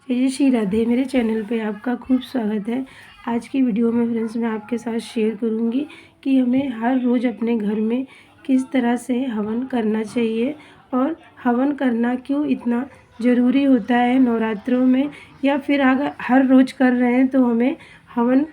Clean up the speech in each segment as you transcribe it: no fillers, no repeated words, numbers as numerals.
जय श्री राधे। मेरे चैनल पे आपका खूब स्वागत है। आज की वीडियो में फ्रेंड्स मैं आपके साथ शेयर करूंगी कि हमें हर रोज़ अपने घर में किस तरह से हवन करना चाहिए और हवन करना क्यों इतना ज़रूरी होता है नवरात्रों में, या फिर अगर हर रोज़ कर रहे हैं तो हमें हवन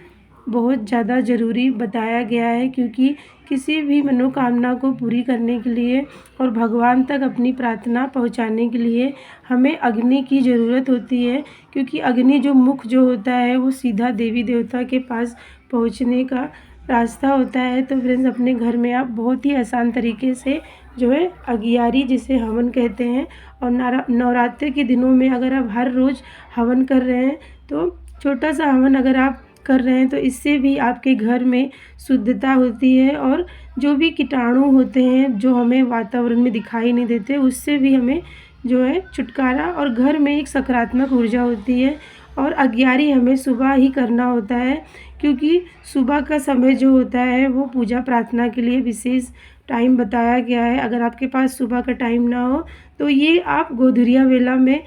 बहुत ज़्यादा ज़रूरी बताया गया है। क्योंकि किसी भी मनोकामना को पूरी करने के लिए और भगवान तक अपनी प्रार्थना पहुंचाने के लिए हमें अग्नि की ज़रूरत होती है। क्योंकि अग्नि जो मुख जो होता है वो सीधा देवी देवता के पास पहुंचने का रास्ता होता है। तो फ्रेंड्स, अपने घर में आप बहुत ही आसान तरीके से जो है अगियारी जिसे हवन कहते हैं, और नवरात्रि के दिनों में अगर आप हर रोज़ हवन कर रहे हैं तो छोटा सा हवन अगर आप कर रहे हैं तो इससे भी आपके घर में शुद्धता होती है, और जो भी कीटाणु होते हैं जो हमें वातावरण में दिखाई नहीं देते उससे भी हमें जो है छुटकारा, और घर में एक सकारात्मक ऊर्जा होती है। और अगियारी हमें सुबह ही करना होता है, क्योंकि सुबह का समय जो होता है वो पूजा प्रार्थना के लिए विशेष टाइम बताया गया है। अगर आपके पास सुबह का टाइम ना हो तो ये आप गोधूलिया वेला में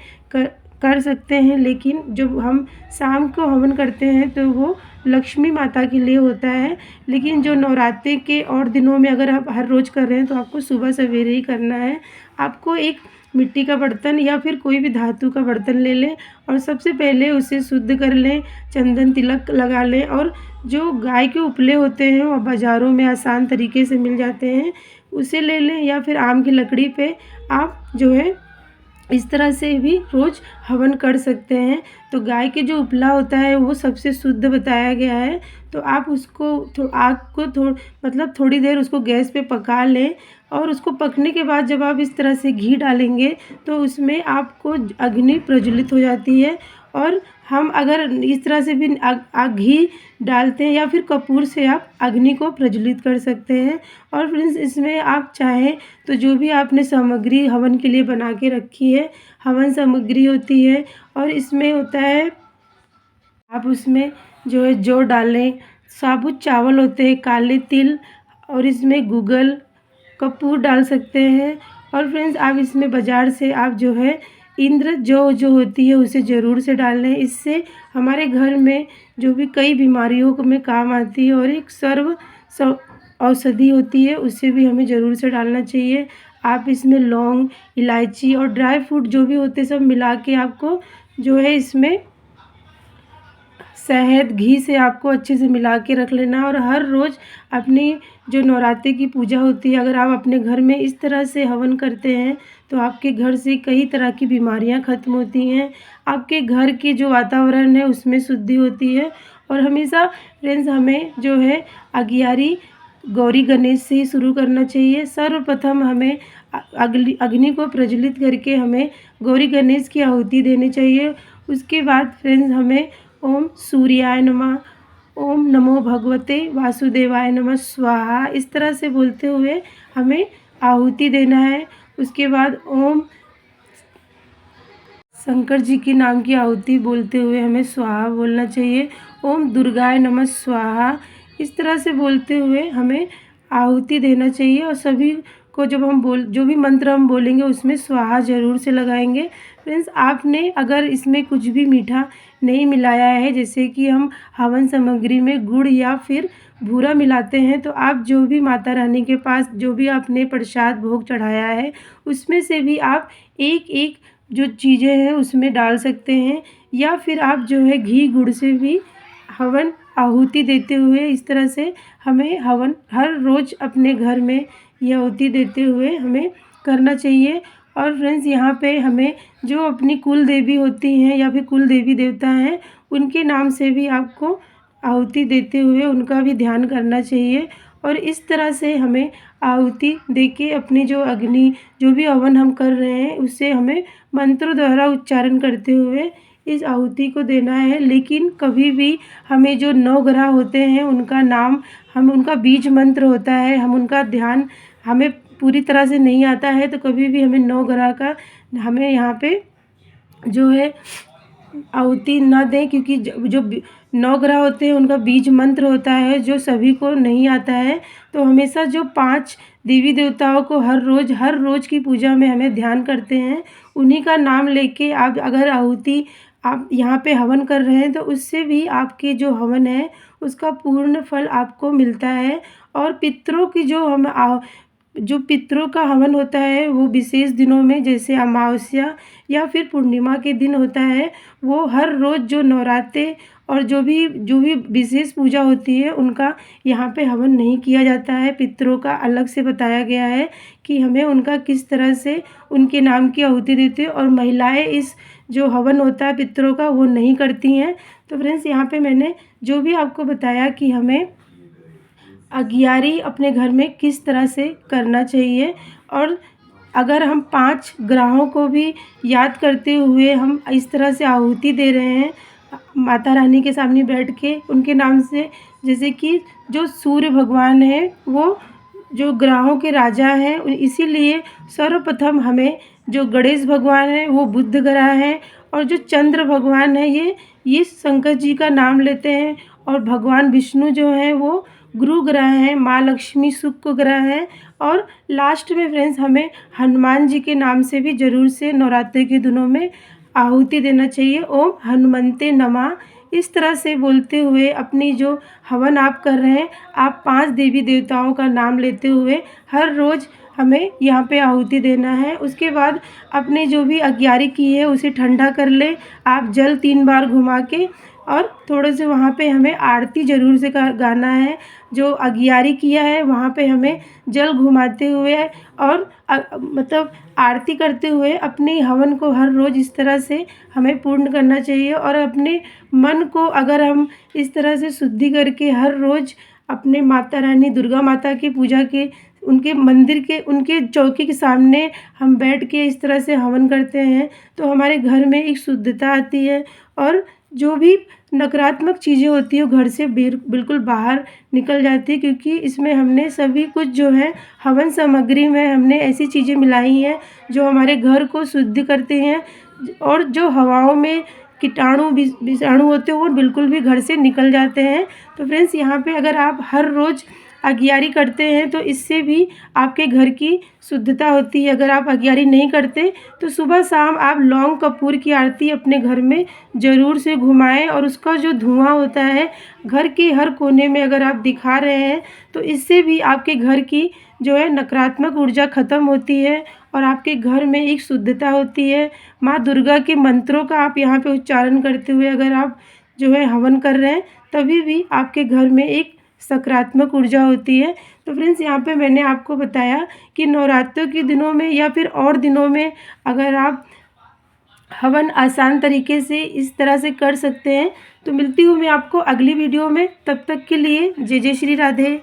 कर सकते हैं। लेकिन जब हम शाम को हवन करते हैं तो वो लक्ष्मी माता के लिए होता है। लेकिन जो नवरात्रि के और दिनों में अगर आप हर रोज़ कर रहे हैं तो आपको सुबह सवेरे ही करना है। आपको एक मिट्टी का बर्तन या फिर कोई भी धातु का बर्तन ले लें और सबसे पहले उसे शुद्ध कर लें, चंदन तिलक लगा लें, और जो गाय के उपले होते हैं वो बाज़ारों में आसान तरीके से मिल जाते हैं, उसे ले लें, या फिर आम की लकड़ी पे आप जो है इस तरह से भी रोज़ हवन कर सकते हैं। तो गाय के जो उपला होता है वो सबसे शुद्ध बताया गया है। तो आप उसको आग को मतलब थोड़ी देर उसको गैस पे पका लें, और उसको पकने के बाद जब आप इस तरह से घी डालेंगे तो उसमें आपको अग्नि प्रज्वलित हो जाती है। और हम अगर इस तरह से भी घी डालते हैं या फिर कपूर से आप अग्नि को प्रज्वलित कर सकते हैं। और फ्रेंड्स, इसमें आप चाहें तो जो भी आपने सामग्री हवन के लिए बना के रखी है, हवन सामग्री होती है, और इसमें होता है आप उसमें जो है जौ डालें, साबुत चावल होते हैं, काले तिल, और इसमें गूगल कपूर डाल सकते हैं। और फ्रेंड्स, आप इसमें बाज़ार से आप जो है इंद्र जो होती है उसे ज़रूर से डाल लें। इससे हमारे घर में जो भी कई बीमारियों में काम आती है, और एक औषधि होती है उसे भी हमें ज़रूर से डालना चाहिए। आप इसमें लौंग, इलायची और ड्राई फ्रूट जो भी होते सब मिला के आपको जो है इसमें शहद घी से आपको अच्छे से मिला के रख लेना। और हर रोज़ अपनी जो नवरात्रि की पूजा होती है, अगर आप अपने घर में इस तरह से हवन करते हैं तो आपके घर से कई तरह की बीमारियां ख़त्म होती हैं। आपके घर के जो वातावरण है उसमें शुद्धि होती है। और हमेशा फ्रेंड्स, हमें जो है अगियारी गौरी गणेश से ही शुरू करना चाहिए। सर्वप्रथम हमें अग्नि को प्रज्वलित करके हमें गौरी गणेश की आहुति देनी चाहिए। उसके बाद फ्रेंड्स, हमें ओम सूर्याय नमः, ओम नमो भगवते वासुदेवाय नमः स्वाहा इस तरह से बोलते हुए हमें आहुति देना है। उसके बाद ओम शंकर जी के नाम की आहुति बोलते हुए हमें स्वाहा बोलना चाहिए। ओम दुर्गाय नमः स्वाहा इस तरह से बोलते हुए हमें आहुति देना चाहिए। और सभी को जब हम जो भी मंत्र हम बोलेंगे उसमें स्वाहा ज़रूर से लगाएंगे। फ्रेंड्स, आपने अगर इसमें कुछ भी मीठा नहीं मिलाया है, जैसे कि हम हवन सामग्री में गुड़ या फिर भूरा मिलाते हैं, तो आप जो भी माता रानी के पास जो भी आपने प्रसाद भोग चढ़ाया है उसमें से भी आप एक एक जो चीज़ें हैं उसमें डाल सकते हैं, या फिर आप जो है घी गुड़ से भी हवन आहुति देते हुए इस तरह से हमें हवन हर रोज़ अपने घर में यह आहुति देते हुए हमें करना चाहिए। और फ्रेंड्स, यहाँ पे हमें जो अपनी कुल देवी होती हैं या फिर कुल देवी देवता हैं उनके नाम से भी आपको आहुति देते हुए उनका भी ध्यान करना चाहिए। और इस तरह से हमें आहुति देके अपनी जो अग्नि जो भी हवन हम कर रहे हैं उससे हमें मंत्रों द्वारा उच्चारण करते हुए इस आहुति को देना है। लेकिन कभी भी हमें जो 9 ग्रह होते हैं उनका नाम, हम उनका बीज मंत्र होता है, हम उनका ध्यान हमें पूरी तरह से नहीं आता है, तो कभी भी हमें 9 ग्रह का हमें यहाँ पे जो है आहुति ना दें। क्योंकि जो 9 ग्रह होते हैं उनका बीज मंत्र होता है जो सभी को नहीं आता है। तो हमेशा जो 5 देवी देवताओं को हर रोज़ की पूजा में हमें ध्यान करते हैं उन्हीं का नाम लेके आप अगर आहुति आप यहाँ पे हवन कर रहे हैं तो उससे भी आपके जो हवन है उसका पूर्ण फल आपको मिलता है। और पितरों की जो पितरों का हवन होता है वो विशेष दिनों में, जैसे अमावस्या या फिर पूर्णिमा के दिन होता है, वो हर रोज़ जो नवरात्रे और जो भी विशेष पूजा होती है उनका यहाँ पे हवन नहीं किया जाता है। पितरों का अलग से बताया गया है कि हमें उनका किस तरह से उनके नाम की आहुति देते हैं, और महिलाएं इस जो हवन होता है पितरों का वो नहीं करती हैं। तो फ्रेंड्स, यहाँ पे मैंने जो भी आपको बताया कि हमें अगियारी अपने घर में किस तरह से करना चाहिए, और अगर हम 5 ग्रहों को भी याद करते हुए हम इस तरह से आहुति दे रहे हैं माता रानी के सामने बैठ के उनके नाम से, जैसे कि जो सूर्य भगवान हैं वो जो ग्रहों के राजा हैं, इसीलिए सर्वप्रथम हमें जो गणेश भगवान हैं वो बुध ग्रह हैं, और जो चंद्र भगवान है ये शंकर जी का नाम लेते हैं, और भगवान विष्णु जो हैं वो गुरु ग्रह हैं, माँ लक्ष्मी शुक्र ग्रह हैं, और लास्ट में फ्रेंड्स हमें हनुमान जी के नाम से भी ज़रूर से नवरात्रि के दिनों में आहुति देना चाहिए। ओम हनुमंते नमः, इस तरह से बोलते हुए अपनी जो हवन आप कर रहे हैं, आप 5 देवी देवताओं का नाम लेते हुए हर रोज़ हमें यहाँ पे आहुति देना है। उसके बाद अपने जो भी अगियारी की है उसे ठंडा कर ले आप जल 3 बार घुमा के, और थोड़े से वहाँ पे हमें आरती ज़रूर से गाना है। जो अगियारी किया है वहाँ पे हमें जल घुमाते हुए और मतलब आरती करते हुए अपने हवन को हर रोज़ इस तरह से हमें पूर्ण करना चाहिए। और अपने मन को अगर हम इस तरह से शुद्धि करके हर रोज़ अपने माता रानी दुर्गा माता की पूजा के उनके मंदिर के उनके चौकी के सामने हम बैठ के इस तरह से हवन करते हैं तो हमारे घर में एक शुद्धता आती है, और जो भी नकारात्मक चीज़ें होती हैं वो घर से बिल्कुल बाहर निकल जाती है, क्योंकि इसमें हमने सभी कुछ जो है हवन सामग्री में हमने ऐसी चीज़ें मिलाई हैं जो हमारे घर को शुद्ध करते हैं, और जो हवाओं में कीटाणु विषाणु होते हैं वो बिल्कुल भी घर से निकल जाते हैं। तो फ्रेंड्स, यहाँ पे अगर आप हर रोज़ अगियारी करते हैं तो इससे भी आपके घर की शुद्धता होती है। अगर आप अगियारी नहीं करते तो सुबह शाम आप लौंग कपूर की आरती अपने घर में ज़रूर से घुमाएं, और उसका जो धुआं होता है घर के हर कोने में अगर आप दिखा रहे हैं तो इससे भी आपके घर की जो है नकारात्मक ऊर्जा ख़त्म होती है और आपके घर में एक शुद्धता होती है। माँ दुर्गा के मंत्रों का आप यहाँ पे उच्चारण करते हुए अगर आप जो है हवन कर रहे हैं तभी भी आपके घर में एक सकारात्मक ऊर्जा होती है। तो फ्रेंड्स, यहाँ पे मैंने आपको बताया कि नवरात्रों के दिनों में या फिर और दिनों में अगर आप हवन आसान तरीके से इस तरह से कर सकते हैं। तो मिलती हूँ मैं आपको अगली वीडियो में, तब तक के लिए जय जय श्री राधे।